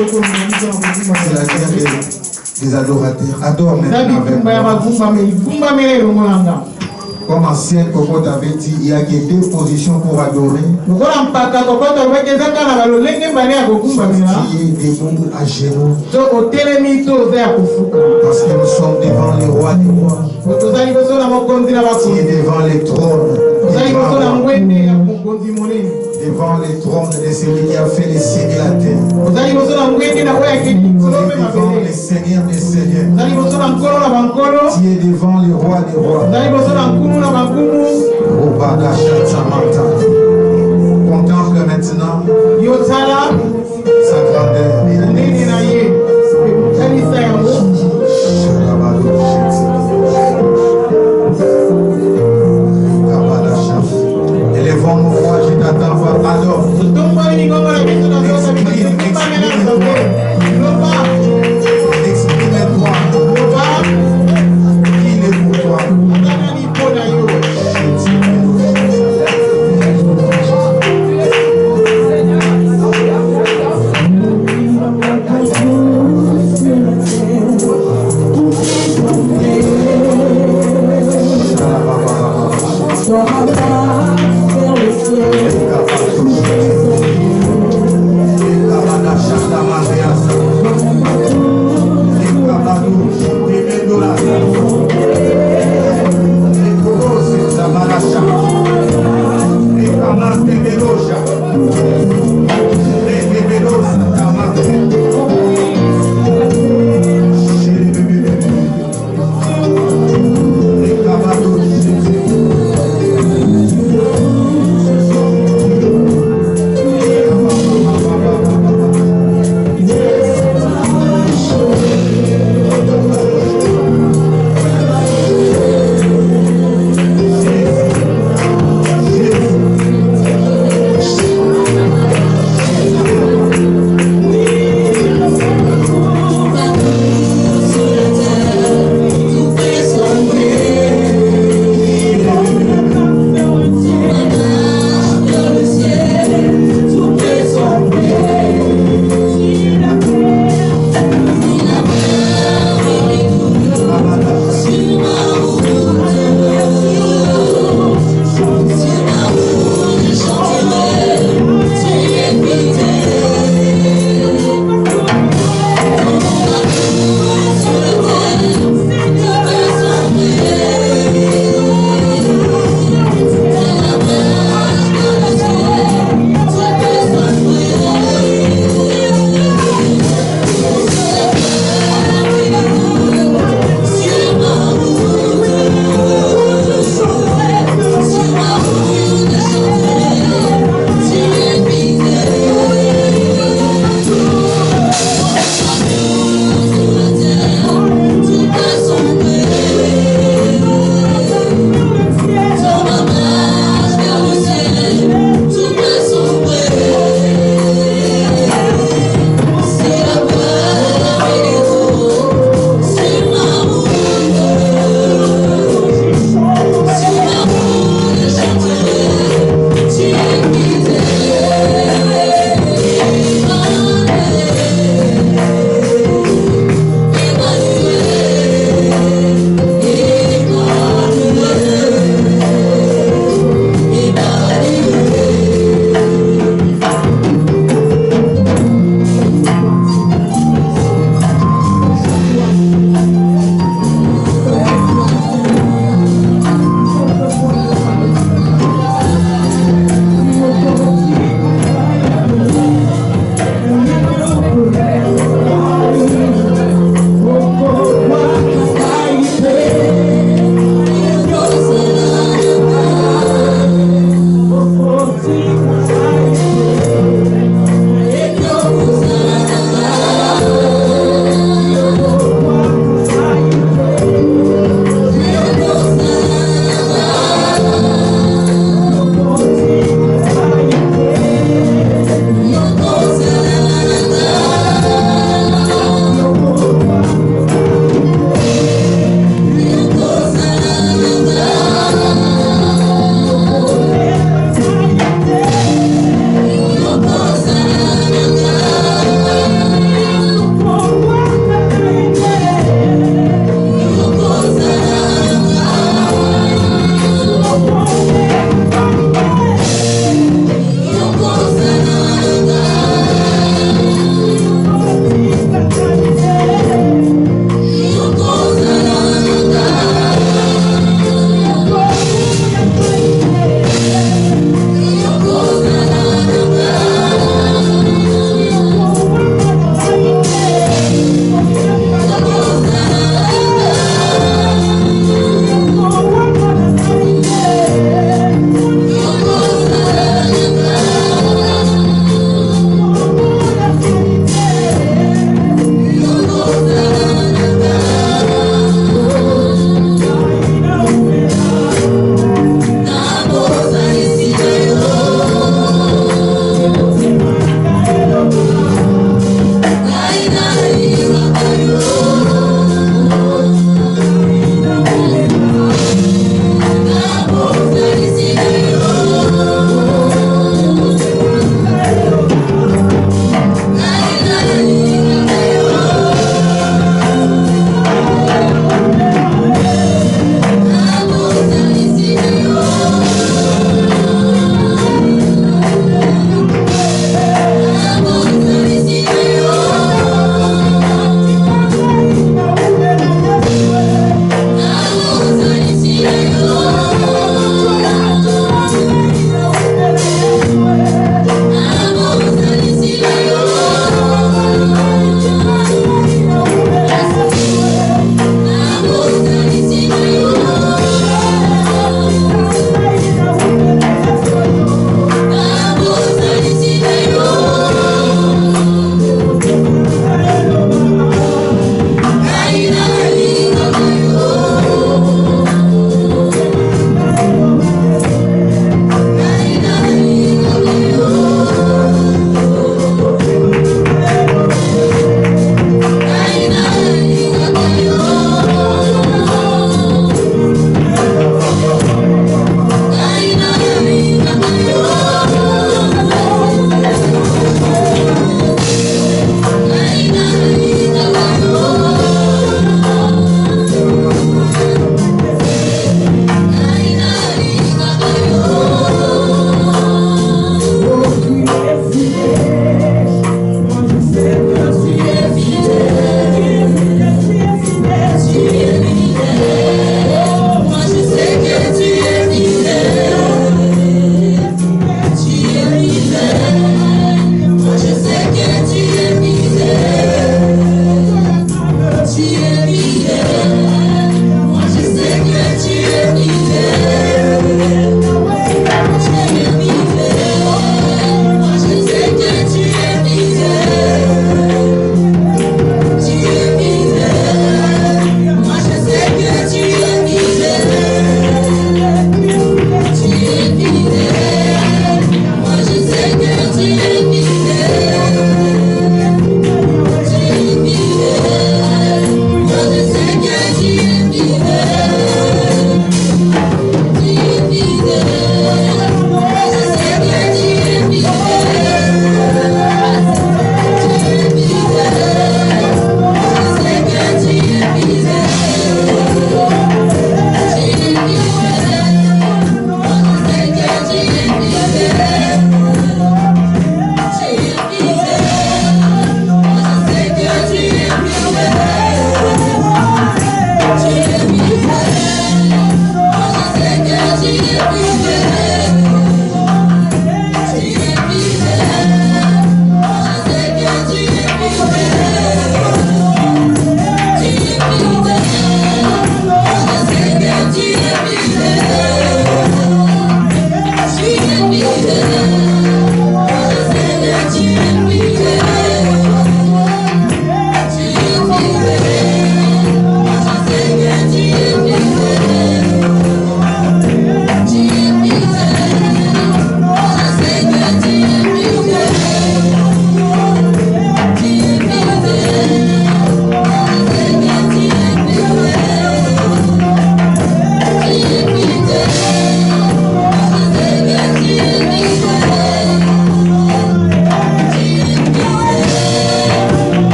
C'est la guerre des adorateurs. Adore maintenant avec moi. Comme ancien Cocotte avait dit, il y a que deux positions pour adorer. Qui est debout à genoux. Parce que nous sommes devant le roi des rois. Qui est devant les trônes. Devant les trônes de celui qui a fait les cieux et la terre. Devant les seigneurs des seigneurs. Qui est devant le roi des rois. Contemple maintenant sa grandeur. Élevons-nous, roi, je t'attends, alors. Exprime-toi. Il est pour toi.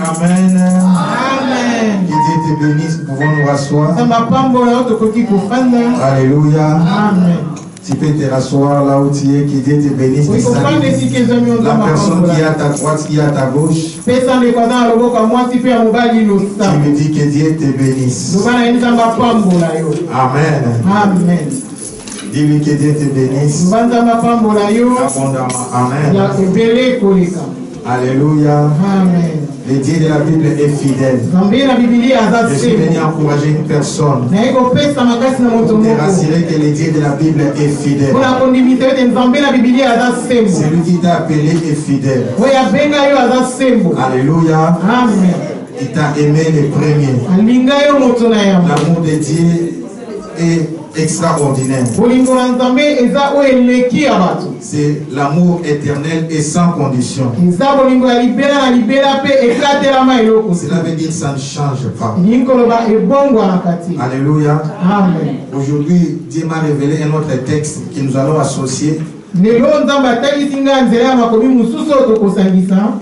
Amen. Amen. Que Dieu te bénisse. Nous pouvons nous rasseoir. Alléluia. Amen. Tu peux te rasseoir là où tu es. Que Dieu te bénisse. La personne qui est à ta droite, qui est à ta gauche. Tu me dis que Dieu te bénisse. Amen. Amen. Dis-lui que Dieu te bénisse. Abondamment. Amen. Alléluia. Amen. Le Dieu de la Bible est fidèle. Je suis venu encourager une personne pour te rassurer que le Dieu de la Bible est fidèle. Celui qui t'a appelé est fidèle. Alléluia. Amen. Il t'a aimé le premier. L'amour de Dieu est extraordinaire. C'est l'amour éternel et sans condition. Cela veut dire que ça ne change pas. Alléluia. Amen. Aujourd'hui, Dieu m'a révélé un autre texte que nous allons associer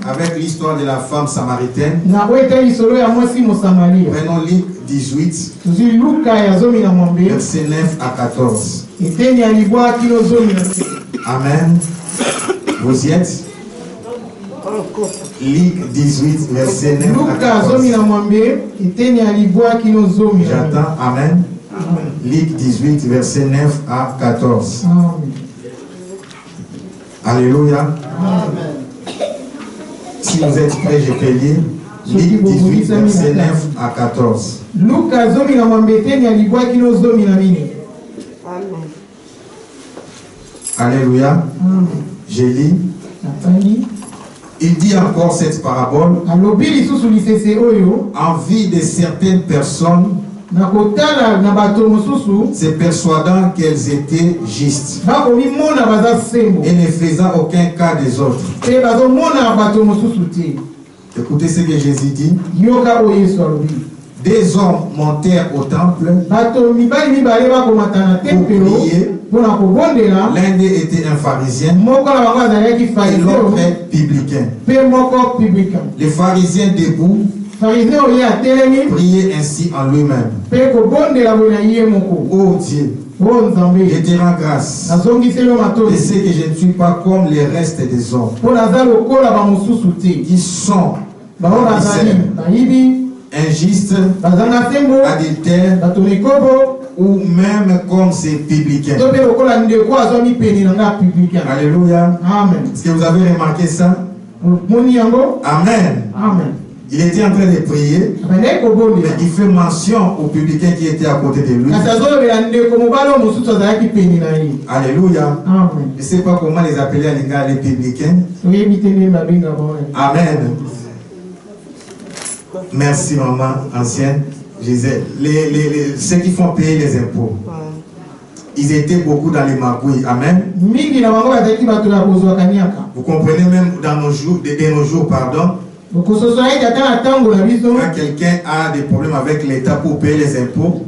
avec l'histoire de la femme samaritaine. Prenons Luc 18, verset 9 à 14. Amen. Vous y êtes? Luc 18, verset 9 à 14. J'attends. Amen. Luc 18, verset 9 à 14. Alléluia. Amen. Si vous êtes prêts, je peux lire. Luc 18, verset 9 à 14. Alléluia. Je lis. Il dit encore cette parabole en vue de certaines personnes se persuadant qu'elles étaient justes et ne faisant aucun cas des autres. Écoutez ce que Jésus dit. Des hommes montèrent au temple pour prier. L'un d'eux était un pharisien et l'autre publicain. Le pharisien debout priait ainsi en lui-même. Oh Dieu, je te rends grâce de ce que je ne suis pas comme les restes des hommes qui sont injustes, adultères ou même comme ces publicains. Alléluia. Amen. Est-ce que vous avez remarqué ça? Amen. Amen. Il était en train de prier, mais il fait mention aux publicains qui étaient à côté de lui. Alléluia. Amen. Je ne sais pas comment les appeler à l'égard les publicains. Amen. Merci maman ancienne. Je disais, ceux qui font payer les impôts, ils étaient beaucoup dans les magouilles. Amen. Vous comprenez même dans nos jours, pardon. Quand quelqu'un a des problèmes avec l'État pour payer les impôts,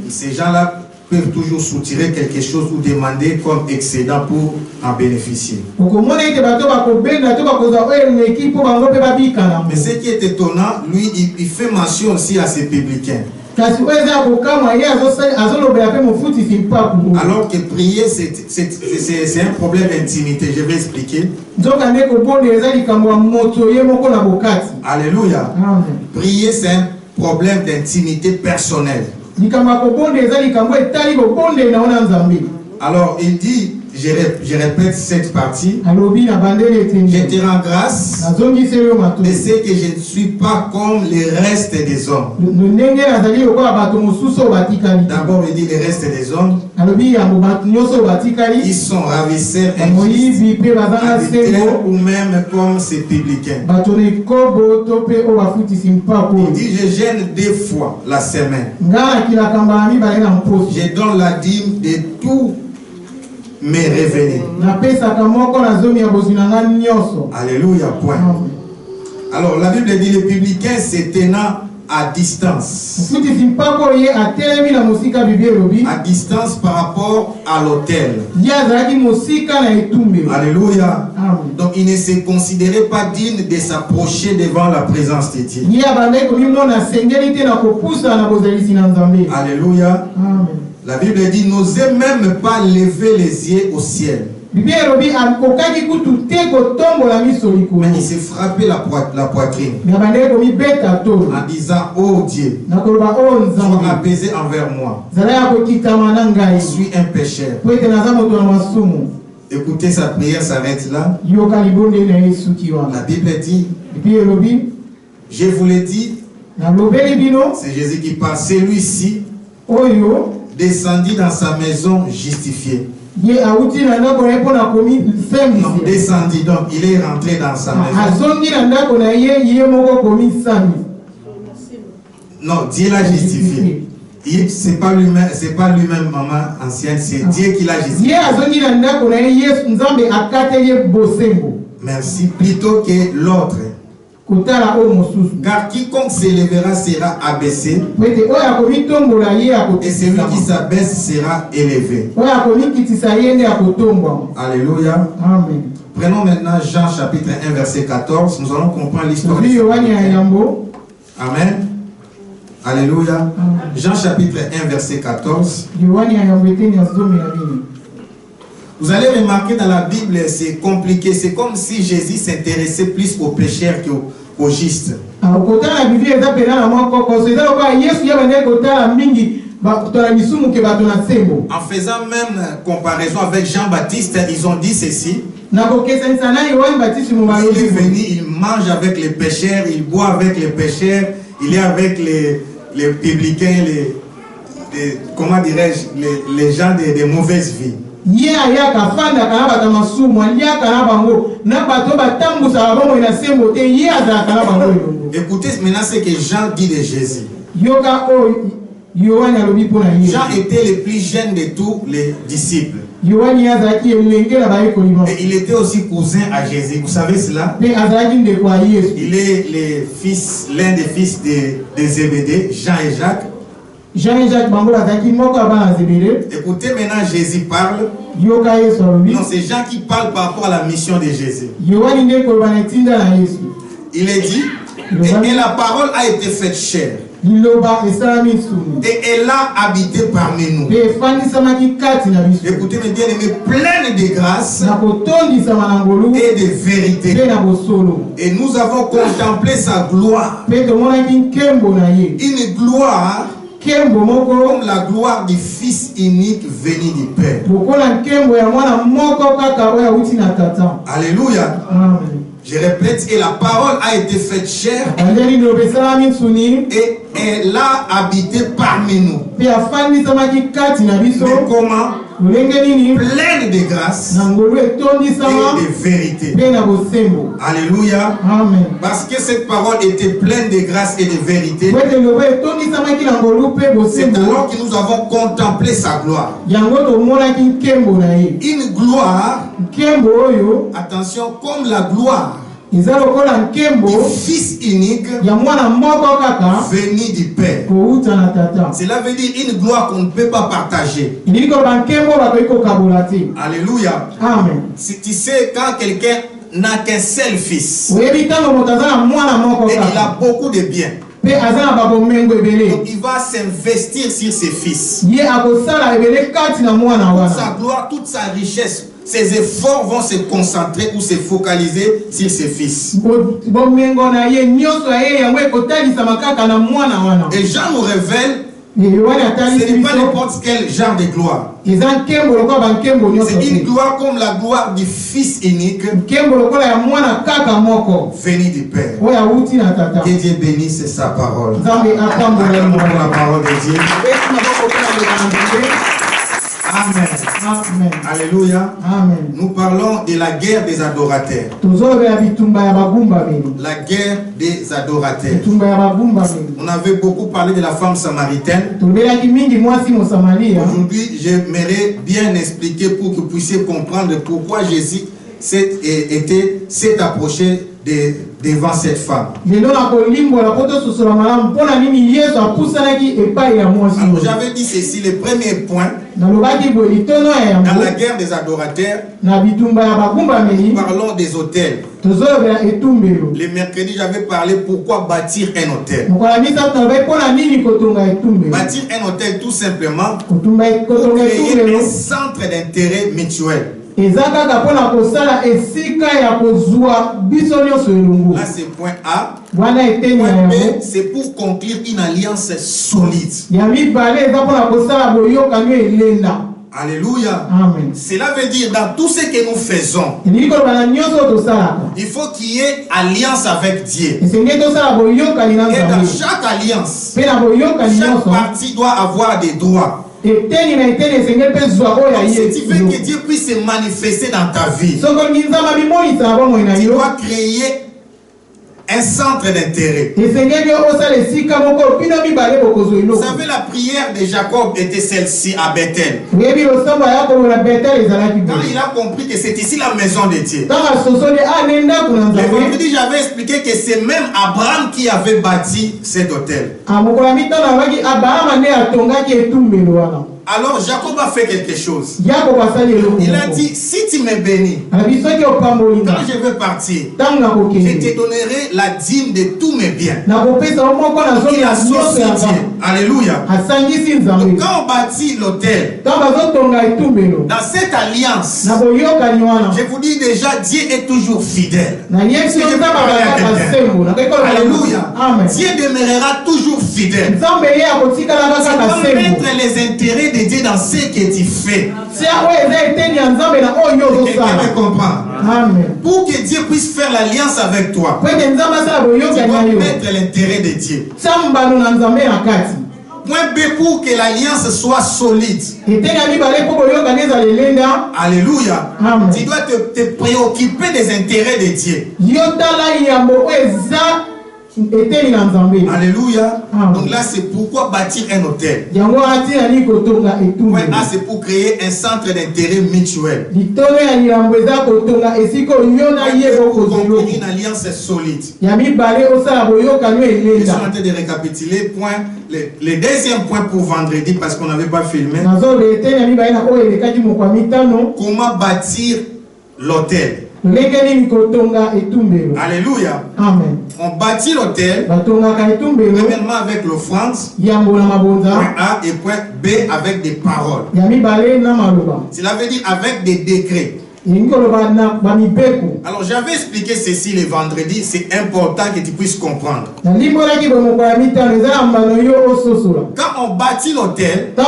ces gens-là peuvent toujours soutirer quelque chose ou demander comme excédent pour en bénéficier. Mais ce qui est étonnant, lui, il fait mention aussi à ses publicains. Alors que prier, c'est un problème d'intimité. Je vais expliquer. Alléluia. Prier, c'est un problème d'intimité personnelle. Alors, il dit, je répète cette partie. Je te rends grâce de ce que je ne suis pas comme les restes des hommes. D'abord, il dit les restes des hommes. Ils sont ravisseurs, injustes, adultères ou même comme ces publicains. Il dit, je gêne 2 fois la semaine. Je donne la dîme de tout mes revenus. Alléluia. Point. Alors la Bible dit les publicains se tenant à distance. À distance par rapport à l'autel. Alléluia. Donc il ne se considérait pas digne de s'approcher devant la présence de Dieu. Alléluia. La Bible dit n'osez même pas lever les yeux au ciel. Mais il s'est frappé la poitrine en disant oh Dieu, sois apaisé envers moi. Je suis un pécheur. Écoutez, sa prière s'arrête là. La Bible dit, je vous l'ai dit, c'est Jésus qui parle, celui-ci descendit dans sa maison justifié. Non, descendit, donc il est rentré dans sa maison. Non, Dieu l'a justifié. C'est pas lui-même, maman ancienne, c'est Dieu qui l'a justifié. Merci, plutôt que l'autre. Car quiconque s'élèvera sera abaissé, et celui qui s'abaisse sera élevé. Alléluia. Amen. Prenons maintenant Jean chapitre 1 verset 14. Nous allons comprendre l'histoire. Amen. Alléluia. Amen. Jean chapitre 1 verset 14. Vous allez remarquer dans la Bible, c'est compliqué. C'est comme si Jésus s'intéressait plus aux pécheurs qu'aux justes. En faisant même comparaison avec Jean-Baptiste, ils ont dit ceci. Il est venu, il mange avec les pécheurs, il boit avec les pécheurs, il est avec les publicains, comment dirais-je, les gens de mauvaise vie. Écoutez maintenant ce que Jean dit de Jésus. Jean était le plus jeune de tous les disciples. Et il était aussi cousin à Jésus. Vous savez cela? Il est l'un des fils de Zébédée, Jean et Jacques. Écoutez maintenant, Jésus parle. Non, c'est Jean qui parle par rapport à la mission de Jésus. Il est dit, et la parole a été faite chair. Et elle a habité parmi nous. Écoutez mes bien-aimés, pleine de grâce et de vérité. Et nous avons contemplé sa gloire. Une gloire comme la gloire du Fils unique venu du Père. Alléluia. Amen. Je répète, et la parole a été faite chair et elle a habité parmi nous. Mais comment? Pleine de grâce et de vérité. Alléluia. Amen. Parce que cette parole était pleine de grâce et de vérité. C'est alors que nous avons contemplé sa gloire. Une gloire, attention, comme la gloire du Fils unique venu du Père. Cela veut dire une gloire qu'on ne peut pas partager. Alléluia. Amen. Si tu sais, quand quelqu'un n'a qu'un seul fils et il a beaucoup de biens, donc il va s'investir sur ses fils. Toute sa gloire, toute sa richesse, ses efforts vont se concentrer ou se focaliser sur ses fils. Et Jean nous révèle, ce n'est pas n'importe quel genre de gloire. C'est une gloire comme la gloire du Fils unique venu du Père. Que Dieu bénisse sa parole. Acclamons la parole de Dieu. Amen. Amen. Alléluia. Amen. Nous parlons de la guerre des adorateurs. La guerre des adorateurs. On avait beaucoup parlé de la femme samaritaine. Aujourd'hui, j'aimerais bien expliquer pour que vous puissiez comprendre pourquoi Jésus s'est approché devant cette femme. Alors j'avais dit ceci, le premier point. Dans la guerre des adorateurs, nous parlons des hôtels. Le mercredi, j'avais parlé pourquoi bâtir un hôtel. Bâtir un hôtel tout simplement pour créer un centre d'intérêt mutuel. Là, c'est point A. Point B, c'est pour conclure une alliance solide. Alléluia. Amen. Cela veut dire dans tout ce que nous faisons, il faut qu'il y ait alliance avec Dieu. Et dans chaque alliance, chaque partie doit avoir des droits. Donc, si tu veux que Dieu puisse se manifester dans ta vie, tu dois créer un centre d'intérêt. Vous savez, la prière de Jacob était celle-ci à Bethel. Quand il a compris que c'est ici la maison de Dieu. Le vendredi, j'avais expliqué que c'est même Abraham qui avait bâti cet hôtel. Alors Jacob a fait quelque chose. Il a dit, si tu me bénis, quand je vais partir, je te donnerai la dîme de tous mes biens. Il associe Dieu. Alléluia. Donc quand on bâtit l'hôtel, dans cette alliance, je vous dis déjà, Dieu est toujours fidèle. Alléluia. Dieu demeurera toujours fidèle. Tu dois mettre les intérêts de Dieu dans ce que tu fais. Quelqu'un me comprend. Pour que Dieu puisse faire l'alliance avec toi, tu dois mettre l'intérêt de Dieu. Point B, pour que l'alliance soit solide. Alléluia. Tu dois te préoccuper des intérêts de Dieu. Alléluia. Donc là, c'est pourquoi bâtir un hôtel. Point A, c'est pour créer un centre d'intérêt mutuel. Pour une alliance solide. Je suis en train de récapituler. Le deuxième point pour vendredi, parce qu'on n'avait pas filmé. Comment bâtir l'hôtel. Alléluia. Amen. On bâtit l'hôtel premièrement avec l'offrande, point A, et point B avec des paroles. Cela veut dire avec des décrets. Alors j'avais expliqué ceci le vendredi, c'est important que tu puisses comprendre. Quand on bâtit l'hôtel, tu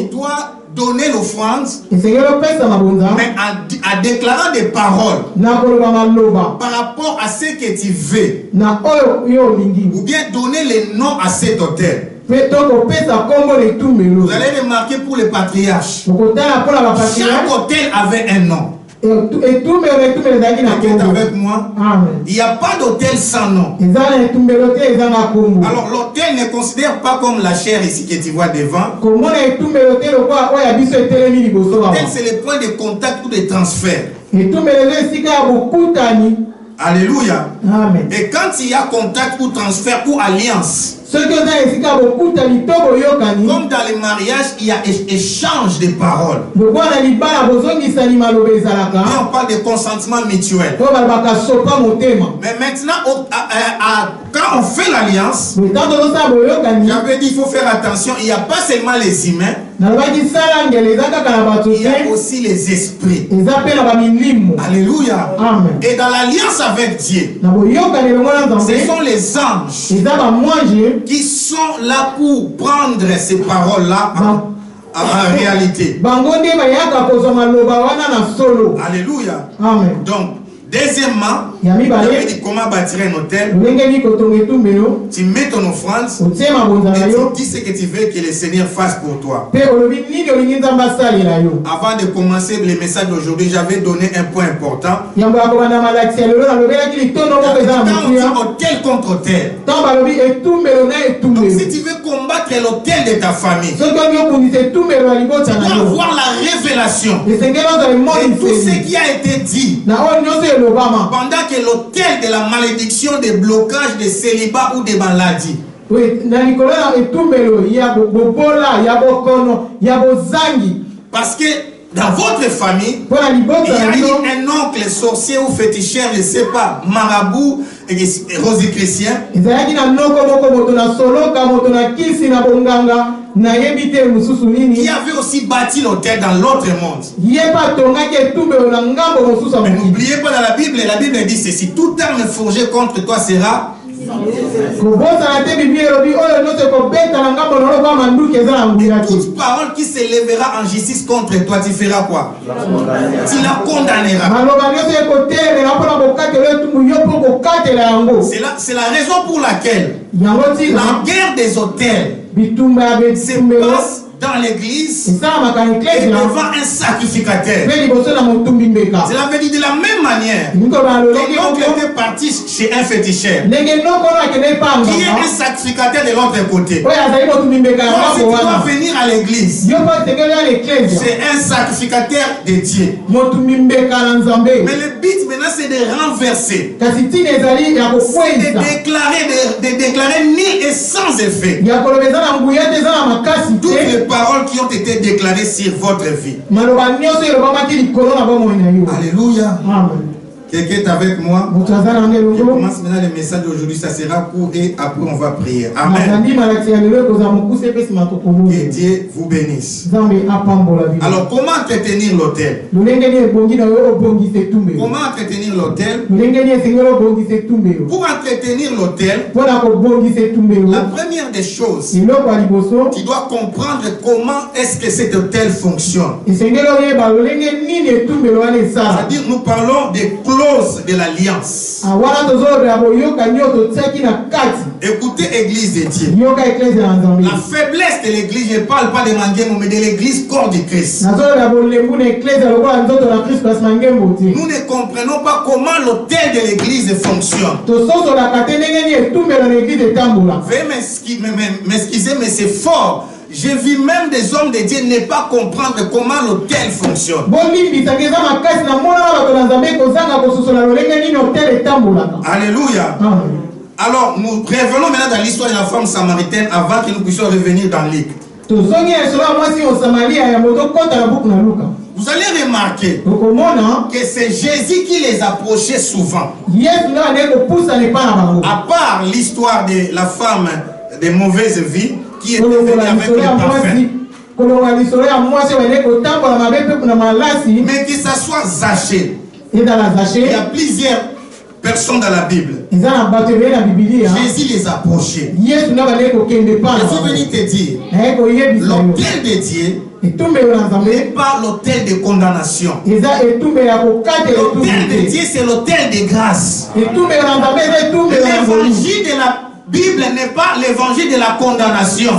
dois donner l'offrande, mais en déclarant des paroles par rapport à ce que tu veux, ou bien donner les noms à cet hôtel. Vous allez remarquer pour les patriarches, chaque hôtel avait un nom. Avec moi, il n'y a pas d'hôtel sans nom. Alors l'hôtel ne considère pas comme la chair ici que tu vois devant. L'hôtel, c'est le point de contact ou de transfert. Alléluia. Amen. Et quand il y a contact ou transfert ou alliance, comme dans les mariages, il y a échange de paroles. Et on parle de consentement mutuel. Mais maintenant, quand on fait l'alliance, j'avais dit qu'il faut faire attention. Il n'y a pas seulement les humains, il y a aussi les esprits. Alléluia. Amen. Et dans l'alliance avec Dieu, ce sont les anges qui sont là pour prendre ces paroles-là en réalité. Alléluia. Amen. Donc, deuxièmement, j'avais dit comment bâtir un hôtel. Tu mets ton offrande et tu dis ce que tu veux que le Seigneur fasse pour toi. Avant de commencer le message d'aujourd'hui, j'avais donné un point important. Quand on dit hôtel contre hôtel, donc si tu veux combattre l'hôtel de ta famille, tu dois avoir la révélation de tout ce qui a été dit pendant que l'autel de la malédiction, des blocages, des célibats ou des maladies. Oui, parce que dans votre famille, il y a eu un oncle sorcier ou féticheur, je ne sais pas, marabout, rosicrétien, qui avait aussi bâti l'autel dans l'autre monde. Mais n'oubliez pas, dans la Bible dit ceci: toute arme forgée contre toi sera. Et toute parole qui s'élèvera en justice contre toi, tu feras quoi? Tu la condamneras. C'est la raison pour laquelle la guerre des autels se passe dans l'église et devant un sacrificateur. Cela veut dire de la même manière que l'oncle était parti chez un féticheur qui est un sacrificateur de l'autre côté. Donc si tu dois venir à l'église, c'est un sacrificateur de Dieu. Mais le but maintenant c'est de renverser, de déclarer nul et sans effet toutes les paroles qui ont été déclarées sur votre vie. Alléluia. Quelqu'un est avec moi? Je commence maintenant le message d'aujourd'hui, ça sera court et après on va prier. Amen. Que Dieu vous bénisse. Alors comment entretenir l'autel? Comment entretenir l'autel? Pour entretenir l'autel, la première des choses, tu dois comprendre comment est-ce que cet autel fonctionne. C'est-à-dire nous parlons des de l'alliance. Écoutez, Église de Dieu. La faiblesse de l'Église, je ne parle pas de Mangemo, mais de l'Église corps du Christ. Nous ne comprenons pas comment l'autel de l'Église fonctionne. Veuillez m'excuser, mais c'est fort. J'ai vu même des hommes de Dieu ne pas comprendre comment l'autel fonctionne. Alléluia. Alors, nous revenons maintenant dans l'histoire de la femme samaritaine avant que nous puissions revenir dans Luc. Vous allez remarquer que c'est Jésus qui les approchait souvent. À part l'histoire de la femme de mauvaise vie, qui était venu avec les parfums. Mais que ça soit Zachée. Il y a plusieurs personnes dans la Bible. Jésus les a approchés. Jésus venu te dire, l'autel de Dieu n'est pas l'autel de condamnation. L'autel de Dieu, c'est l'autel de grâce. L'évangile de la Bible n'est pas l'évangile de la condamnation.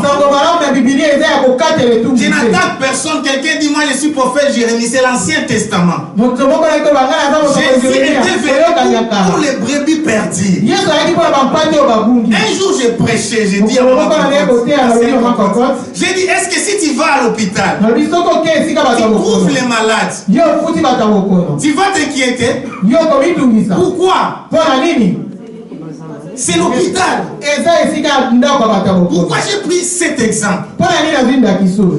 Je n'attaque personne. Quelqu'un dit moi je suis prophète Jérémie, c'est l'Ancien Testament. Jésus était venu pour les brebis perdues. Un jour j'ai prêché, j'ai dit j'ai dit, est-ce que si tu vas à l'hôpital, tu trouves les malades, tu vas t'inquiéter? Pourquoi? C'est l'hôpital. Pourquoi j'ai pris cet exemple?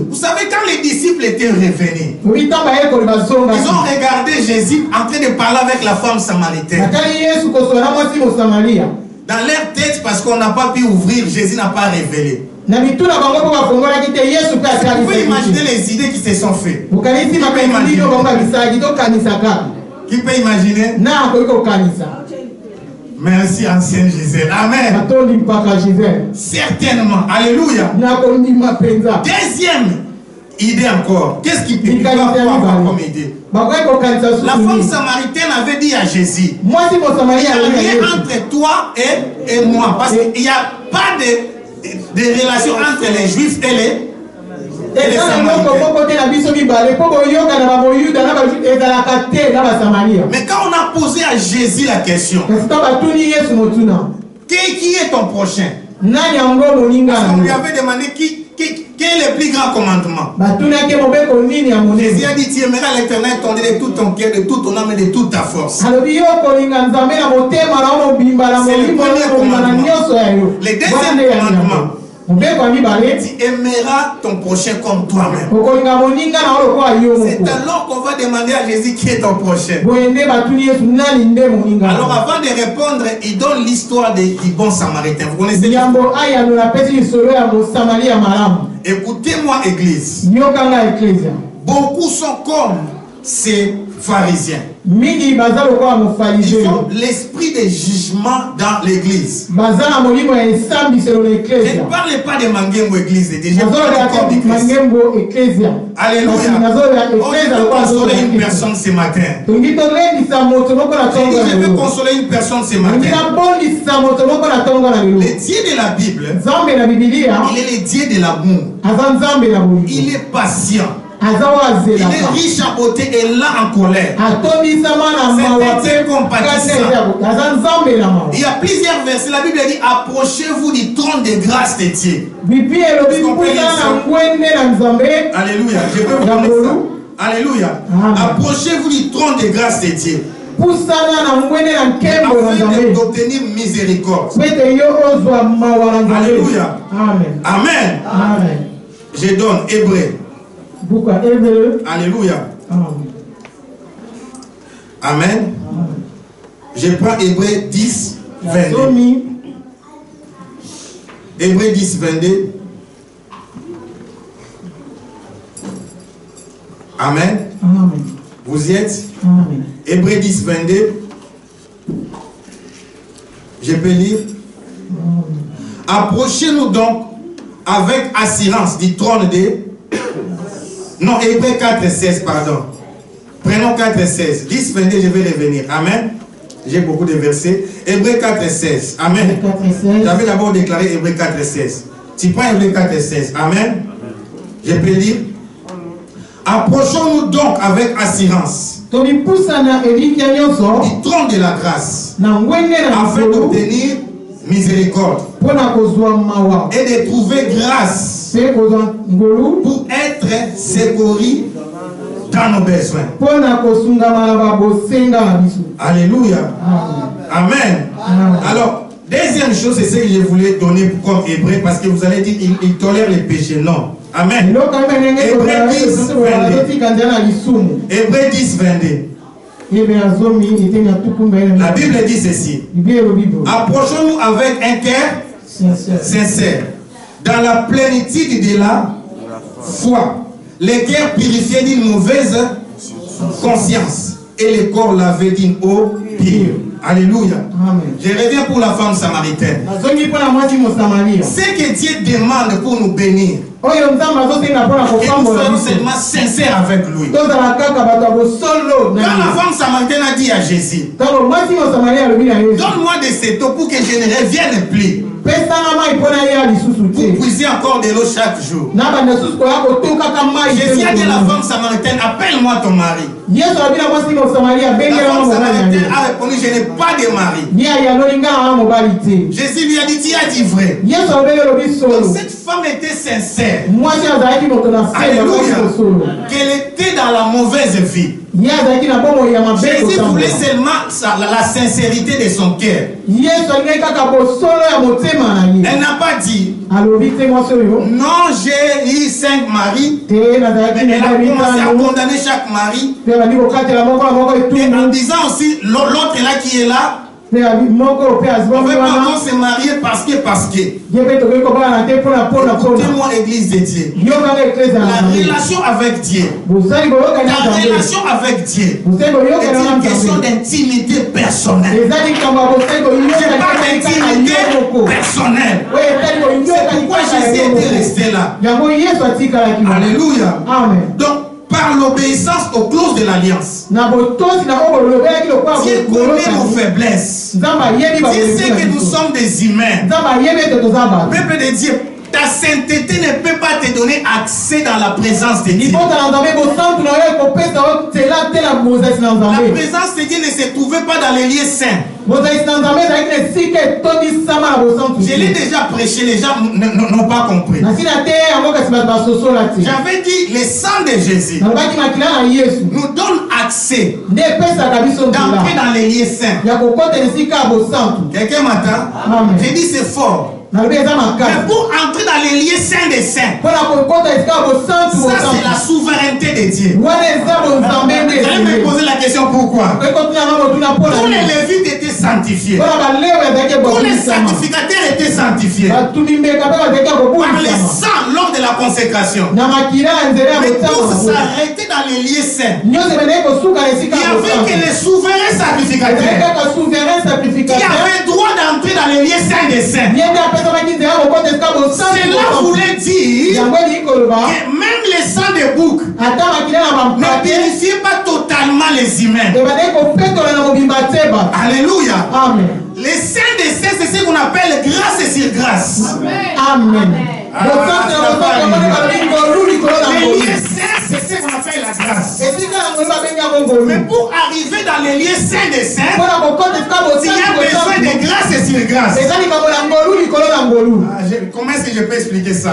Vous savez, quand les disciples étaient revenus, ils ont regardé Jésus en train de parler avec la femme samaritaine. Dans leur tête, parce qu'on n'a pas pu ouvrir, Jésus n'a pas révélé. Vous pouvez imaginer les idées qui se sont faites. Qui peut imaginer? Merci, ancien Gisèle. Amen. Certainement. Alléluia. Deuxième idée encore. Qu'est-ce qui peut avoir comme idée? La femme samaritaine avait dit à Jésus, il n'y a rien entre toi et moi. Parce qu'il n'y a pas de relation entre les Juifs et les mais quand on a posé à Jésus la question, qui est ton prochain? On lui avait demandé Quel est le plus grand commandement? Jésus a dit, tu aimeras l'Éternel ton Dieu de tout ton cœur, de toute ton âme et de toute ta force. C'est le premier commandement. Le deuxième commandement, tu aimeras ton prochain comme toi-même. C'est alors qu'on va demander à Jésus qui est ton prochain. Alors avant de répondre, il donne l'histoire du bon samaritain. Vous connaissez l'histoire? Écoutez-moi, Église. Beaucoup sont comme ces pharisiens. Ils ont l'esprit de jugement dans l'église. Je ne parle pas de Mangembo église, je parle de corps du Christ. Alléluia. On veut consoler une personne ce matin. Je veux consoler une personne ce matin. Le Dieu de la Bible, il est le Dieu de l'amour. Il est patient. Il est riche en beauté et là en colère. C'est compatissant. Il y a plusieurs versets. La Bible dit, approchez-vous du trône de grâce de Dieu. Alléluia. Je peux vous donner ça. Alléluia. Approchez-vous du trône de grâce de Dieu. Afin d'obtenir miséricorde. Alléluia. Amen. Je donne Hébreu. Alléluia. Amen. Je prends Hébreu 10, 22. Hébreu 10, 22. Amen. Vous y êtes? Hébreu 10, 22. Je peux lire. Approchez-nous donc avec assurance du trône de... Non, Hébreu 4, 16, pardon. Prenons 4, 16. 10, 22, je vais revenir. Amen. J'ai beaucoup de versets. Hébreu 4, 16. Amen. J'avais d'abord déclaré Hébreu 4, 16. Tu prends Hébreu 4, 16. Amen. Je peux lire. Approchons-nous donc avec assurance du trône de la grâce afin d'obtenir miséricorde et de trouver grâce pour être secouru dans nos besoins. Alléluia. Amen. Alors, deuxième chose, c'est ce que je voulais donner comme hébreu, parce que vous allez dire il tolère les péchés. Non. Amen. Hébreu 10, 22. Hébreu 10, 22. La Bible dit ceci. Approchons-nous avec un cœur sincère, dans la plénitude de la foi, les cœurs purifiés d'une mauvaise conscience et le corps lavé d'une eau pure. Alléluia. Amen. Je reviens pour la femme samaritaine. Ce que Dieu demande pour nous bénir, que nous soyons seulement sincères avec lui. Quand la femme samaritaine a dit à Jésus, donne-moi de cette eau pour que je ne revienne plus, pour puiser encore de l'eau chaque jour. Jésus a dit à la femme samaritaine, appelle-moi ton mari. La femme samaritaine a répondu, je n'ai pas de mari. Jésus lui a dit, tu as dit vrai. Donc cette femme était sincère. Alléluia. Qu'elle était dans la mauvaise vie. Jésus voulait seulement la sincérité de son cœur. Elle n'a pas dit, non, j'ai eu 5 maris. Elle a commencé à condamner chaque mari. Et en disant aussi, l'autre là qui est là, on ne veut pas encore se marier parce que. Écoutez-moi, Église de Dieu. La relation avec Dieu. La relation avec Dieu est une question d'intimité personnelle. Je parle d'intimité personnelle. C'est pourquoi Jésus était resté là. Alléluia. Donc, par l'obéissance aux clauses de l'alliance, Dieu connaît nos faiblesses. Dieu sait que nous sommes des humains. Peuple de Dieu, Ta sainteté ne peut pas te donner accès dans la présence de Dieu. La présence de Dieu ne se trouvait pas dans les lieux saints. Je l'ai déjà prêché, les gens n'ont pas compris. J'avais dit, le sang de Jésus nous donne accès d'entrer dans les lieux saints. Quelqu'un m'attend? J'ai dit c'est fort. Mais pour entrer dans les lieux saints des saints, ça c'est la souveraineté de Dieu. Vous allez me poser la question pourquoi? Tous les Lévites étaient sanctifiés. Tous les sanctificateurs étaient sanctifiés par les sang lors de la consécration. Mais tous s'arrêtaient dans les lieux saints. Il n'y avait que les souverains sacrificateurs qui avaient droit d'entrer dans les lieux saints des saints. Cela voulait dire que même les sangs de bouc ne purifiaient pas totalement les humains. Alléluia. Amen. Les saints des saints, c'est ce qu'on appelle grâce sur grâce. Amen. Les lieux saints, c'est ce qu'on appelle la grâce. Mais pour arriver dans les lieux saints des saints, il y a besoin de grâce sur grâce. Comment est-ce que je peux expliquer ça?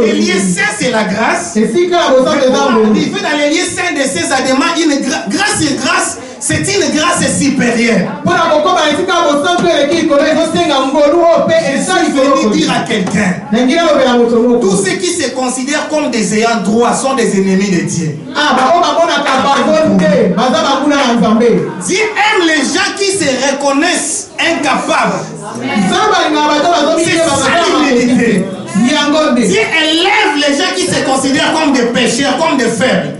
Les lieux saints, c'est la grâce. Mais pour arriver dans les lieux saints des saints, ça demande une grâce sur grâce. C'est une grâce supérieure. Je veux dire à quelqu'un, tous ceux qui se considèrent comme des ayants droit sont des ennemis de Dieu. Dieu aime les gens qui se reconnaissent incapables. C'est ça l'humilité. Dieu élève les gens qui se considèrent comme des pécheurs, comme des faibles.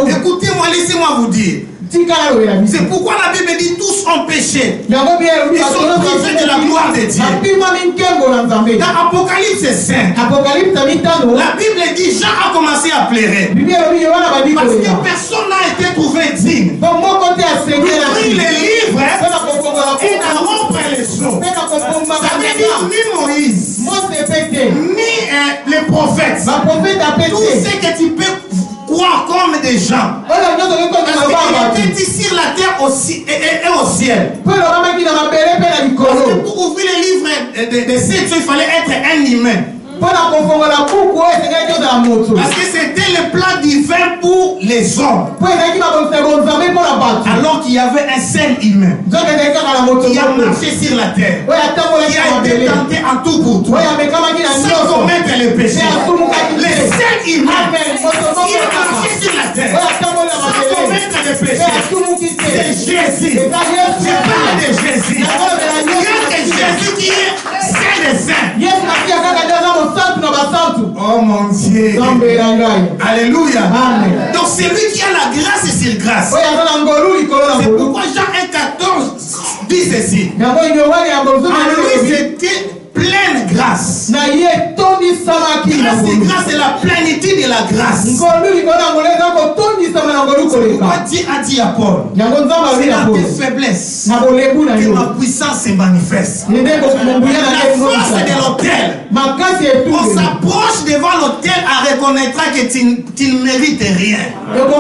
Écoutez-moi, laissez-moi vous dire. C'est pourquoi la Bible dit tous ont péché. Ils sont privés de la gloire de Dieu. Dans Apocalypse 5, la Bible dit Jean a commencé à pleurer. Parce que personne n'a été trouvé digne d'ouvrir les livres et d'en rompre les sceaux. Ça veut dire ni Moïse, ni les prophètes. Tout ce que tu peux croire comme des gens. Parce qu'il était dit sur la terre aussi et au ciel. Parce que pour ouvrir les livres de Satan, il fallait être un humain. Parce que c'était le plan divin pour les hommes. Alors qu'il y avait un seul humain qui a marché sur la terre, qui a été tenté en tout pour tout, sans commettre le péché. Le seul humain qui a marché sur la terre, sans commettre le péché, c'est Jésus. Je parle de Jésus. Il y a que Jésus qui est saint des saints. Oh mon Dieu. Alléluia. Amen. Donc c'est lui qui a la grâce sur grâce. C'est pourquoi Jean 1,14 dit ceci. En lui c'était pleine grâce. Grâce et grâce, c'est la plénitude de la grâce. Pourquoi Dieu a dit à Paul, c'est dans tes faiblesses que ma puissance se manifeste. La force de l'autel. On s'approche devant l'autel à reconnaître que tu ne mérites rien. L'autel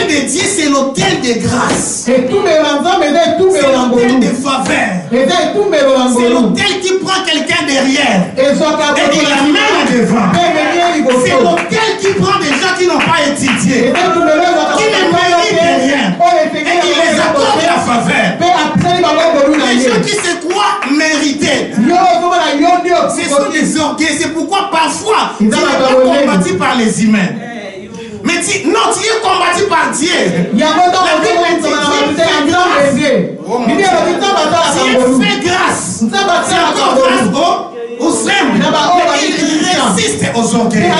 de Dieu, c'est l'autel de grâce. C'est l'autel de faveur. C'est l'autel qui prend quelqu'un derrière et il l'amène devant. C'est l'autel qui prend des gens qui n'ont pas étudié, qui ne méritent rien, et il les accorde la faveur. Les gens qui se croient mérités, ce sont des orgueils. C'est pourquoi parfois tu n'es pas combattu par les humains. Mais non, tu es combattu par Dieu. La Bible dit Dieu fait grâce. C'est encore grâce aux humbles. Il résiste aux orgueils.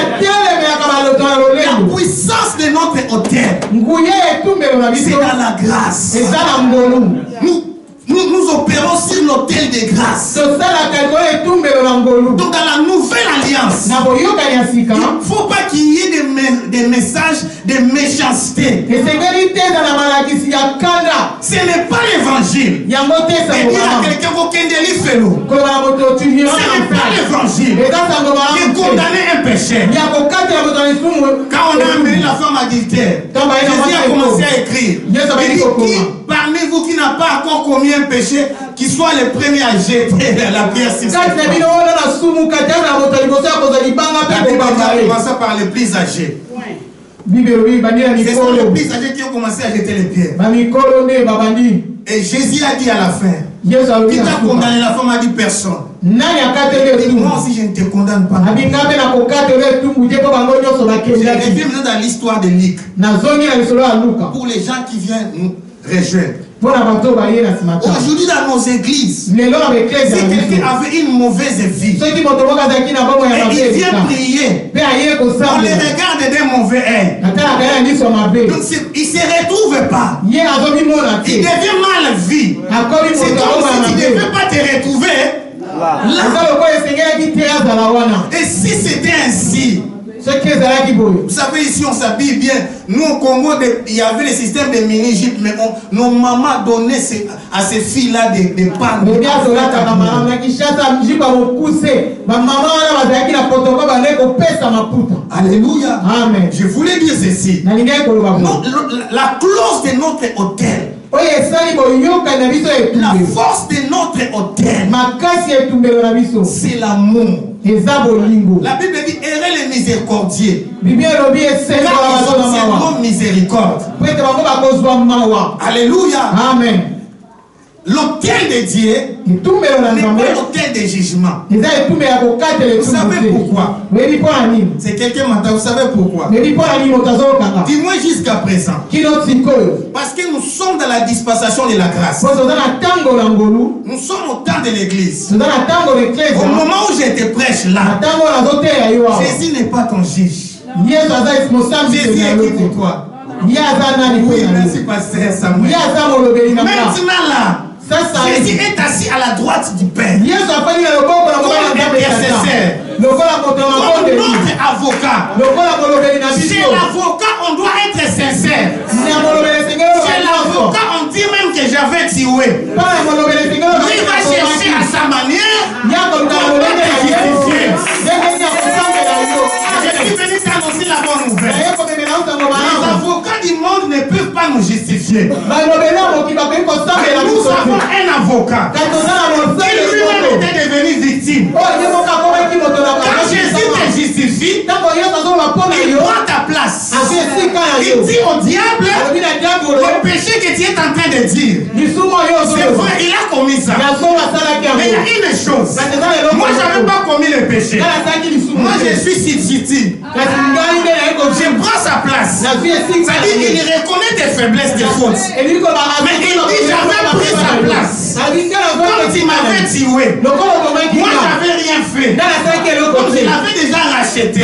La puissance de notre autel, c'est dans la grâce. Nous opérons sur l'autel de grâce. Donc dans la nouvelle alliance, il ne faut pas qu'il y ait des messages de méchanceté. Ce n'est pas l'évangile. Et dire à quelqu'un ce n'est pas l'évangile. De condamner un péché. Quand on a amené la femme adultère, Jésus a commencé à écrire. Il dit, qui parmi vous qui n'a pas encore commis un péché, qui soit le premier à jeter la pierre sur cette femme. La Bible commence par les plus âgés. Ce sont les plus âgés qui ont commencé à jeter les pierres. Et Jésus a dit à la fin, qui t'a condamné? La femme a dit personne. Moi aussi je ne te condamne pas. Je reviens maintenant dans l'histoire de Luc. Pour les gens qui viennent nous rejoindre. Aujourd'hui dans nos églises, si quelqu'un avait une mauvaise vie et il vient prier, on les regarde d'un mauvais œil. Donc il ne se retrouve pas. Il devient mal vu. C'est comme si tu ne devais pas te retrouver là. Et si c'était ainsi, vous savez, ici on s'habille bien. Nous au Congo, il y avait le système de mini-jupe, mais nos mamans donnaient à ces filles-là des pannes. Alléluia. Amen. Je voulais dire ceci. La clause de notre hôtel, la force de notre hôtel, c'est l'amour. La Bible dit errez les miséricordieux, car ils obtiendront miséricorde. Alléluia. Amen. L'autel de Dieu n'est pas l'autel de jugement. Vous savez pourquoi? C'est quelqu'un m'entend, vous savez pourquoi? Dis-moi jusqu'à présent. Parce que nous sommes dans la dispensation de la grâce. Nous sommes au temps de l'église. Au moment où je te prêche là, Jésus n'est pas ton juge. Jésus est qui pour toi? Oui, merci pasteur Samuel. Maintenant là, Jésus est assis à la droite du Père. Comme intercesseur, comme notre avocat. Chez l'avocat, on doit être sincère. Chez l'avocat, on dit même que j'avais tué. Lui va chercher à sa manière pour être justifié. Je suis venu t'annoncer la bonne nouvelle. Les avocats du monde ne peuvent pas nous justifier. Mais nous avons un avocat qui lui-même était devenu victime. Quand Jésus te justifie, il prend ta place. Il dit au diable, le péché que tu es en train de dire, c'est vrai, il a commis ça. Mais il y a une chose, moi je n'avais pas commis le péché. Moi je suis substitut. Je prends sa place. C'est-à-dire qu'il reconnaît tes faiblesses, tes fautes. Mais il dit j'avais pris sa place. Comme tu m'avais tué, moi j'avais rien fait. Comme je l'avais déjà racheté.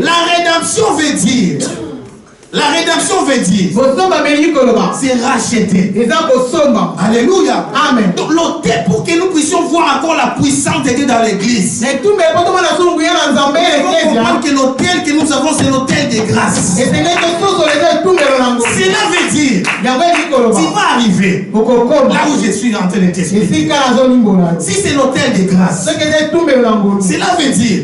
La rédemption veut dire, c'est racheter. Alléluia. Amen. Donc l'autel, pour que nous puissions voir encore la puissance de Dieu dans l'église. Il faut comprendre que l'autel que nous avons, c'est l'autel de grâce. Cela veut dire, tu vas arriver là où je suis en train de t'expliquer. Si c'est l'autel de grâce, cela veut dire,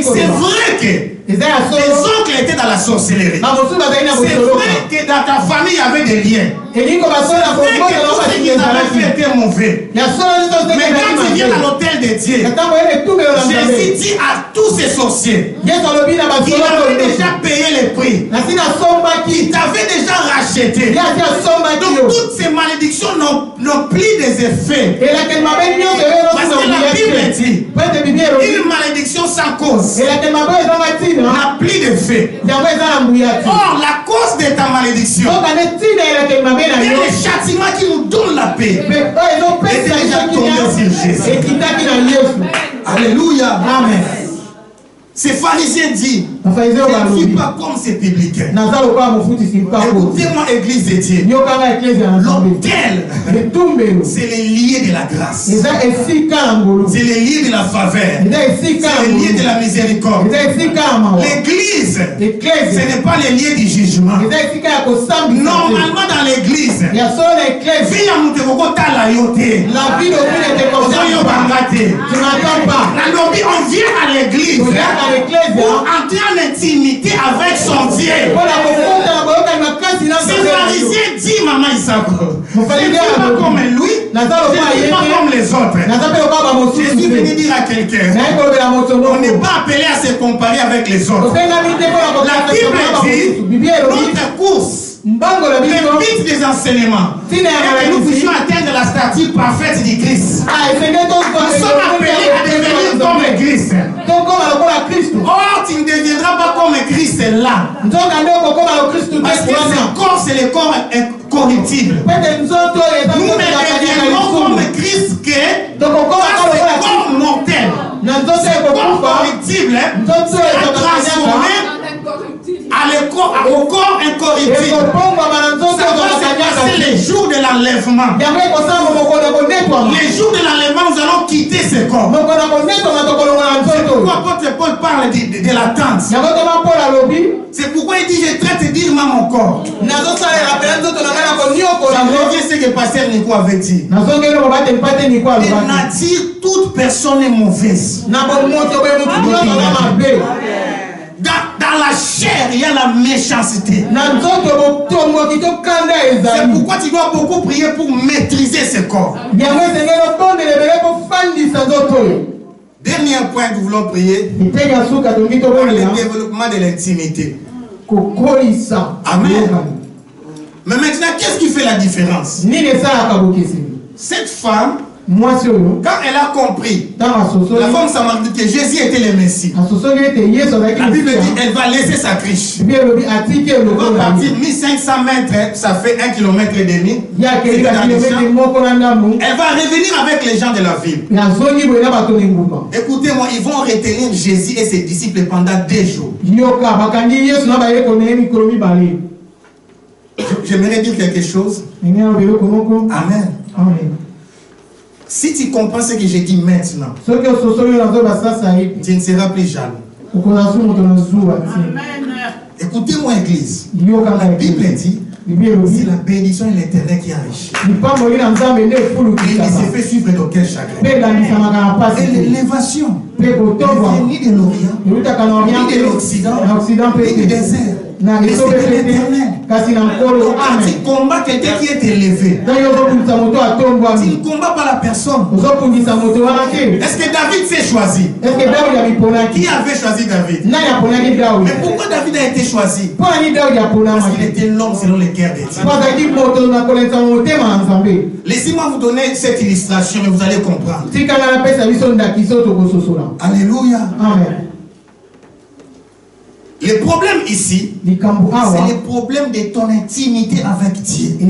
c'est vrai que tes oncles étaient dans la sorcellerie. C'est vrai que dans ta famille il y avait des liens. C'est vrai que tout ce qu'ils avaient fait était mauvais. Mais quand tu viens à l'autel de Dieu, Jésus dit à tous ces sorciers qu'il avait déjà payé le prix. Il t'avait déjà racheté. Donc toutes ces malédictions n'ont plus des effets. Parce que la Bible dit une malédiction sans cause n'a plus d'effet. Or, la cause de ta malédiction, et le châtiment qui nous donne la paix, est déjà tombé sur Jésus. Alléluia. Amen. Ces pharisiens disent, Je ne suis pas comme ces publicains. Écoutez-moi, église de Dieu. L'autel, c'est les liés de la grâce. C'est les liés de la faveur. C'est les liés de la miséricorde. L'église, ce n'est pas les liés du jugement. Normalement, dans l'église, la vie on vient à l'église pour entrer en intimité avec son Dieu. Si le pharisien dit, maman Isako, je ne suis pas comme lui, je ne suis pas comme les autres. Je suis venu dire à quelqu'un, on n'est pas appelé à se comparer avec les autres. La Bible dit, notre course, le but des enseignements, et que nous puissions atteindre la stature parfaite du Christ. Nous sommes appelés à devenir comme Christ. Or, tu ne deviendras pas comme Christ là. Parce que ce corps, c'est le corps incorruptible. Nous ne deviendrons comme Christ que c'est le corps mortel. Ce corps corruptible sera transformé au corps incorruptible. Ça va se passer les jours de l'enlèvement. Les jours de l'enlèvement, nous allons quitter ce corps. C'est pourquoi l'apôtre Paul parle de l'attente. C'est pourquoi il dit, je traite dignement mon corps. Je reviens ce que pasteur Nico avait dit. De nature, toute personne est mauvaise. Dans la chair, il y a la méchanceté. C'est pourquoi tu dois beaucoup prier pour maîtriser ce corps. Dernier point que nous voulons prier, le développement de l'intimité. Amen. Mais maintenant, qu'est-ce qui fait la différence? Cette femme, quand elle a compris, la femme samaritaine, que Jésus était le Messie, la Bible dit elle va laisser sa criche. Elle va partir 1500 mètres, ça fait 1,5 km. Elle va revenir avec les gens de la ville. Écoutez-moi, ils vont retenir Jésus et ses disciples pendant 2 jours. J'aimerais dire quelque chose. Amen. Si tu comprends ce que j'ai dit maintenant, tu ne seras plus jaloux. Écoutez-moi, église. La Bible dit, c'est la bénédiction de l'Éternel qui enrichit. Il se fait suivre d'aucun chagrin. Et l'élévation ni de l'Orient, ni de l'Occident, ni du désert. Et c'est l'éternel. Quand tu combats quelqu'un qui est élevé, tu ne combats pas la personne. Est-ce que David s'est choisi? Qui avait choisi David? Mais pourquoi David a été choisi? Parce qu'il était l'homme selon les cœurs de Dieu. Laissez-moi vous donner cette illustration et vous allez comprendre. Alléluia. Amen. Le problème ici, c'est le problème de ton intimité avec Dieu. Je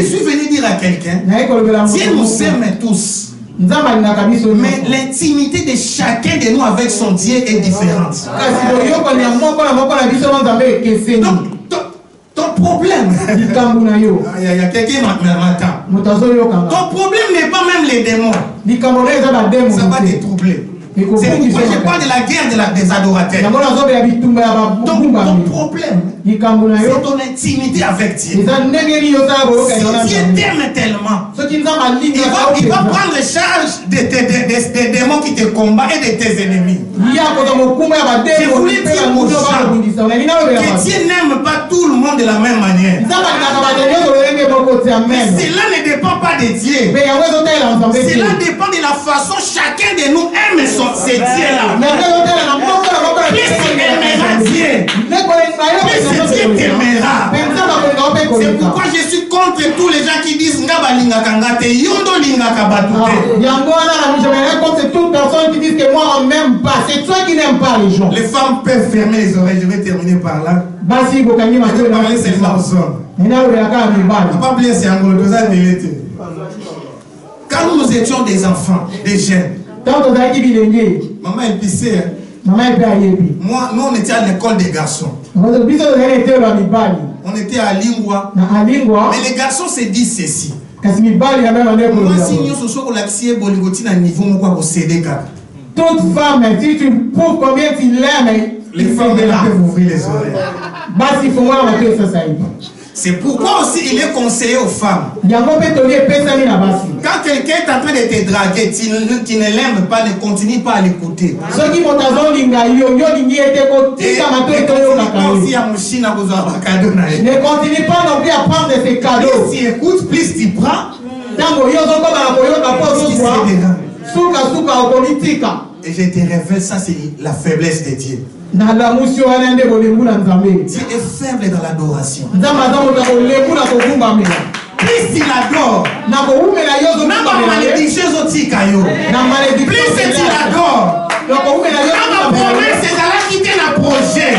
suis venu dire à quelqu'un, Dieu nous aime tous. Mais l'intimité de chacun de nous avec son Dieu est différente. Donc, ton problème, il y a quelqu'un qui m'attend. Ton problème n'est pas même les démons. Ça va te troubler. C'est pourquoi je parle de la guerre des adorateurs. Ton problème, c'est ton intimité avec Dieu. Si Dieu t'aime tellement, il va prendre charge des démons qui te combattent et de tes ennemis. Je voulais dire aux gens que Dieu n'aime pas tout le monde de la même manière. Mais cela ne dépend pas de Dieu. Cela dépend de la façon chacun de nous aime c'est Dieu-là. Plus il aimera Dieu, plus Dieu t'aimera. C'est pourquoi je suis contre tous les gens qui disent Ngaba lingaka ngate, yondo lingaka batute. Je contre toute personne qui dit que moi on m'aime pas. C'est toi qui n'aimes pas les gens. Les femmes peuvent fermer les oreilles. Je vais terminer par là. Je vais parler seulement aux hommes. On ne pas oublier c'est un gros vérité. Quand nous étions des enfants, des jeunes, maman elle pissait. Moi, nous on était à l'école des garçons. On était à Lingua. Mais les garçons se disent ceci. Moi, si nous sommes sur l'accès, toute femme, si tu prouves combien tu l'aimes, les femmes peuvent ouvrir les oreilles. C'est pourquoi aussi il est conseillé aux femmes. Quand quelqu'un est en train de te draguer, tu ne l'aimes pas, ne continue pas à l'écouter. Ne continue pas non plus à prendre ses cadeaux. Plus tu écoutes, plus tu prends. Et je te révèle, ça c'est la faiblesse de Dieu. Dieu est faible dans l'adoration. Plus il adore, plus il adore, la promesse est là qui tient la projet.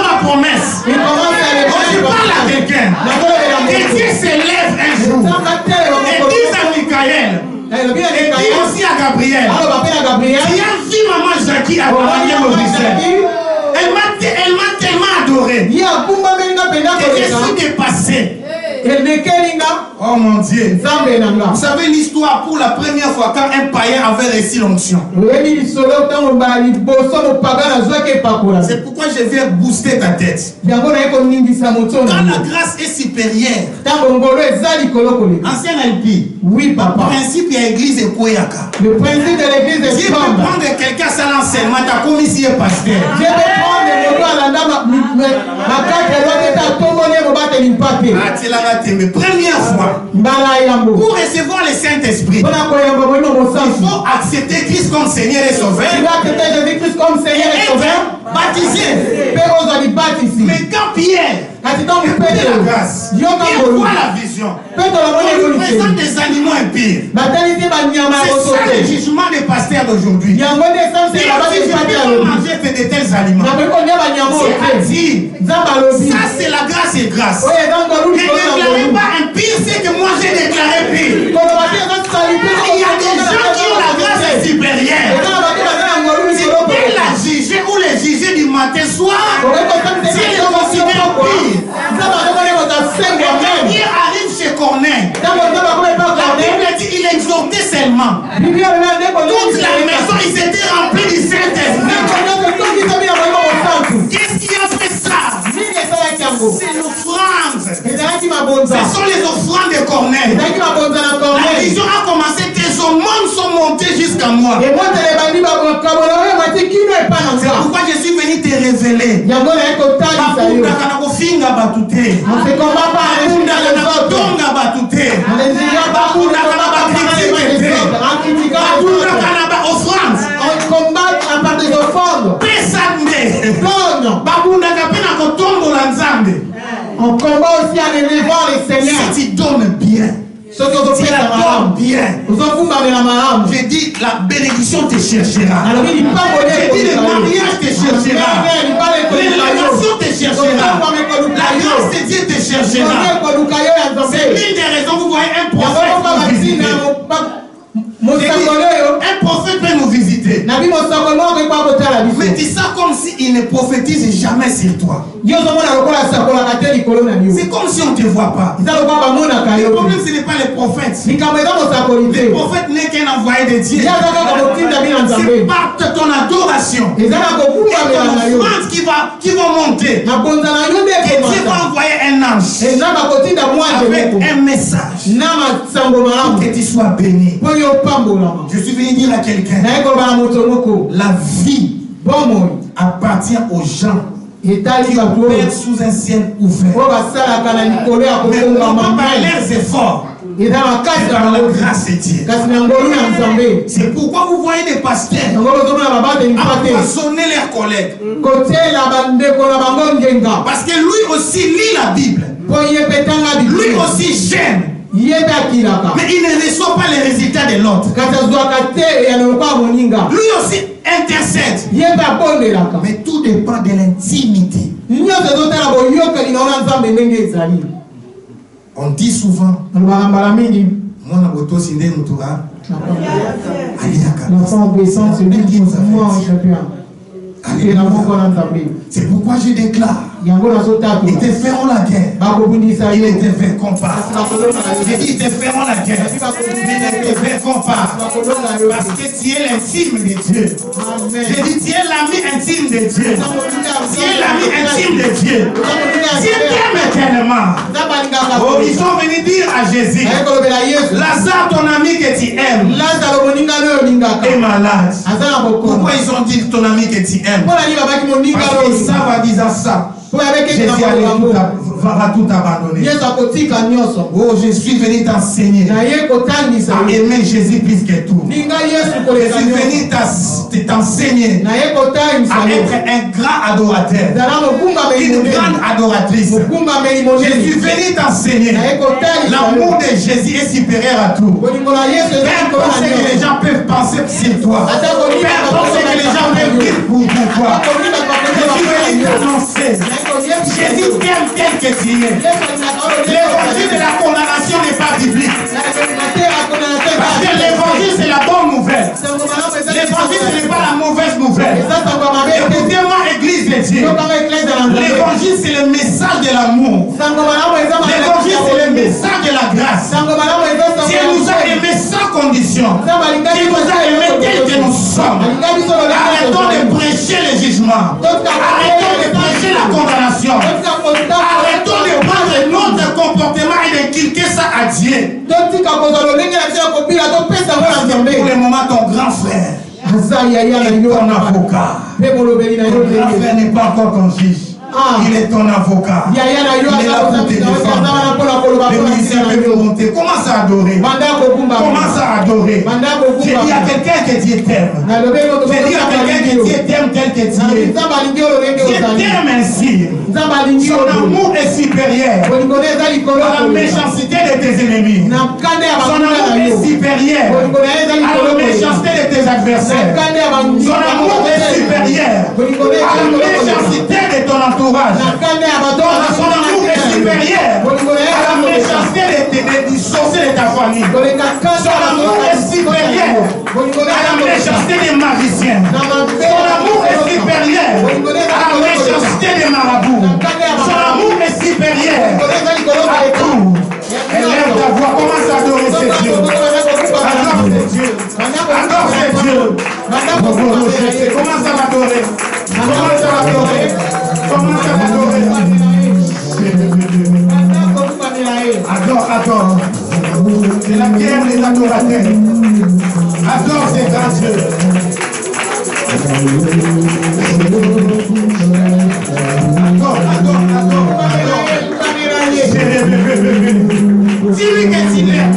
La promesse. Quand tu parles à quelqu'un, que Dieu s'élève un jour et dise à Michael, et dis aussi à Gabriel, qui a vu maman Jackie accompagner mon visage. Elle m'a tellement adoré que je suis dépassé. Oh mon Dieu. Vous savez l'histoire pour la première fois quand un païen avait reçu l'onction. C'est pourquoi je viens booster ta tête. Quand la grâce est supérieure, ancien LP, oui, papa. Le principe de l'église est Koyaka. Le principe de l'église est Dieu peut prendre quelqu'un sans l'enseignement, t'as commis si est pasteur. Dieu peut prendre le première fois, pour recevoir le Saint-Esprit, il faut accepter Christ comme Seigneur et Sauveur. Baptisé. Mais quand Pierre était la grâce, il voit la vision. On lui présente des animaux impurs. C'est ça le jugement des pasteurs d'aujourd'hui. Si tu ne peux pas manger de tels aliments, c'est-à-dire, ça c'est la grâce et grâce. Ne déclarez pas impur, c'est que moi j'ai déclaré pire. Il y a des gens qui ont la grâce supérieure. Si tu la juger ou les juger du matin soir, si les considèrent pire. Quand Pierre arrive chez Corneille, la Bible dit qu'il exhortait seulement. Toute la maison, ils étaient remplis du Saint-Esprit. Qu'est-ce qui a fait ça? C'est l'offrande. Ce sont les offrandes de Corneille. La vision a commencé, tes aumônes sont montées jusqu'à moi. C'est pourquoi je suis venu te révéler. On ne se combat pas avec les autres. On combat à part des offrandes. On combat aussi en élevant les seigneurs. Si tu donnes bien, si tu donnes bien, je dis la bénédiction te cherchera. Je dis le mariage te cherchera. L'élévation te cherchera. La grâce de Dieu te cherchera. C'est l'une des raisons vous voyez un prophète nous visiter. Un prophète peut nous visiter. Mais tu sais comme s'il ne prophétise jamais sur toi. C'est comme si on ne te voit pas. Le problème ce n'est pas les prophètes. Le prophète n'est qu'un envoyé de Dieu. C'est par ton adoration et ton offrande qui va monter. Et Dieu va envoyer un ange avec un message pour que tu sois béni. Je suis venu dire à quelqu'un, la vie appartient aux gens qui opèrent sous un ciel ouvert. Mais non pas par leurs efforts, mais dans la grâce de Dieu. C'est pourquoi vous voyez des pasteurs empoisonner leurs collègues. Parce que lui aussi lit la Bible. Lui aussi j'aime. Mais il ne reçoit pas les résultats de l'autre. Lui aussi intercède. Mais tout dépend de l'intimité. On dit souvent, L'enfant obéissant, c'est lui qui moi en champion. C'est pourquoi je déclare. Ils te feront la guerre. Ils te feront pas. Ils te feront la guerre. Ils te feront pas. Parce que tu es l'intime de Dieu. J'ai dit, tu es l'ami intime de Dieu. Tu es l'ami intime de Dieu. Tu t'aimes tellement. Oh, ils sont venus dire à Jésus, Lazare, ton ami que tu aimes, est malade. Pourquoi ils ont dit ton ami que tu aimes? Parce qu'ils savent en disant ça. Jésus va tout abandonner. Oh, je suis venu t'enseigner à aimer Jésus plus que tout. Je suis venu t'enseigner à être un grand adorateur, une grande adoratrice. Je suis venu t'enseigner l'amour de Jésus est supérieur à tout. Peu importe ce que les gens peuvent penser sur toi, peu importe ce que les gens peuvent dire pour toi, je suis venu t'annoncer. Jésus t'aime tel que tu es. L'évangile de la condamnation n'est pas biblique. Parce que l'évangile c'est la bonne nouvelle. L'évangile ce n'est pas la mauvaise nouvelle. Écoutez-moi, Église de Dieu. L'évangile c'est le message de l'amour. L'évangile c'est le message de la grâce. Dieu nous a aimés sans condition. Dieu nous a aimés tel que nous sommes. Arrêtons de prêcher le jugement. Arrêtons de prêcher la condamnation. Arrêtons de prendre notre comportement et d'inculquer ça à Dieu. Pour le moment, ton grand frère est ton avocat. Ton grand frère n'est pas encore ton juge. Il est ton avocat. Il est là pour te défendre. Le ministère peut monter. Commence à adorer. Commence à adorer. J'ai dit à quelqu'un que Dieu t'aime. J'ai dit à quelqu'un que Dieu t'aime tel que tu es. Dieu t'aime ainsi. Son amour est supérieur à la méchanceté de tes ennemis. Son amour est supérieur à la méchanceté de tes adversaires. Son amour est supérieur à la méchanceté de ton entourage. Son amour est supérieur à la méchanceté du sorcier de ta famille. Son amour est supérieur à la méchanceté des magiciens. Son amour est supérieur à la méchanceté des marabouts. Son amour est supérieur à tout. Élève ta voix, commence à adorer ce Dieu. Adore ce Dieu. Adore ce Dieu. Commence à l'adorer. Commence à l'adorer. Commence à l'adorer. Adore, adore. C'est la guerre des adorateurs. Adore ces grands dieux. Adore, adore, adore. Dis-lui que tu l'aimes.